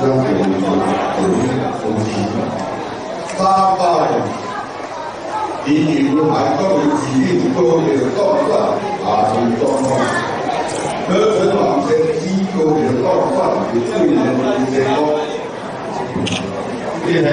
将给我们鼓励同心，3班以韩国的指定多年的动作状况，合成往前机构的动作与对人的结果，也很。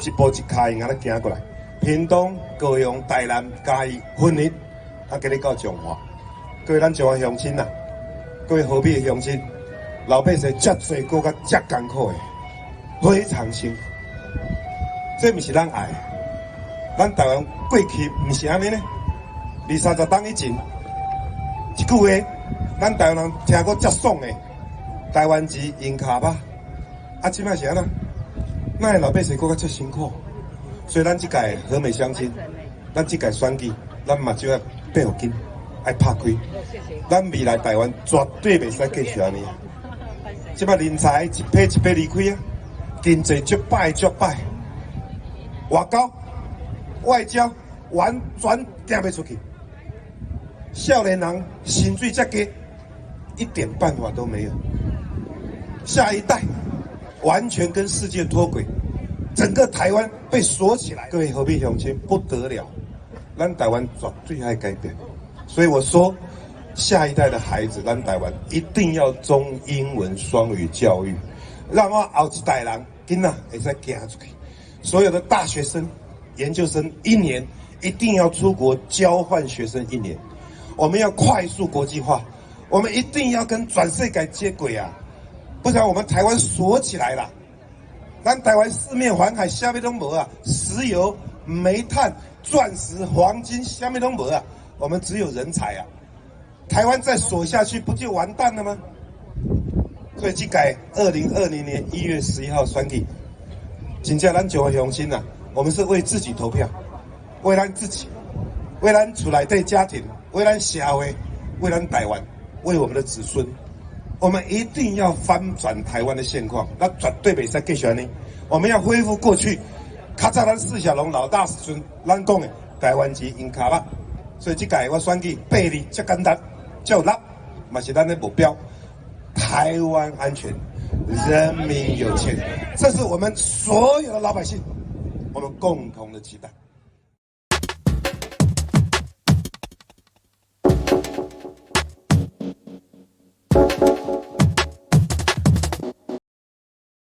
一步一卡因安尼行过来，屏东、高雄、台南、嘉义、分日，今日到彰化，各位咱彰化乡亲呐，各位河北的乡亲，老百姓遮济个甲遮艰苦的，非常辛苦。这不是咱爱的，咱台湾过去不是安尼呢。20-30年以前，一句话，咱台湾人听过遮爽的，台湾籍用卡吧，即摆是安怎？那老百姓过较遮辛苦，所以咱这届和美相亲，咱这届选举，咱嘛就要爬好紧，爱拍开。咱未来台湾绝对袂使继续安尼。即摆人才一批一批离开啊，经济足歹，外交、外交完全行不出去，少年人薪水遮低，一点办法都没有。下一代完全跟世界脱轨，整个台湾被锁起来。各位河北乡亲不得了，咱台湾绝对爱改变。所以我说，下一代的孩子，咱台湾一定要中英文双语教育，让我后一代人囡仔会使行出去。所有的大学生、研究生1年一定要出国交换学生1年。我们要快速国际化，我们一定要跟全世界接轨啊！不然我们台湾锁起来了。咱台湾四面环海，啥物都无啊，石油、煤炭、钻石、黄金，啥物都无啊，我们只有人才啊。台湾再锁下去，不就完蛋了吗？所以这改2020年1月11号选举，真正咱彰化乡亲呐，我们是为自己投票，为咱自己，为咱厝内底家庭，为咱社会，为咱台湾，为我们的子孙。我们一定要翻转台湾的现况，那绝对袂使继续安尼。我们要恢复过去，较早咱释小龙老大时阵，咱讲的台湾籍用卡吧。所以这届我选举8字这简单，就立，嘛是咱的目标。台湾安全，人民有钱，这是我们所有的老百姓，我们共同的期待。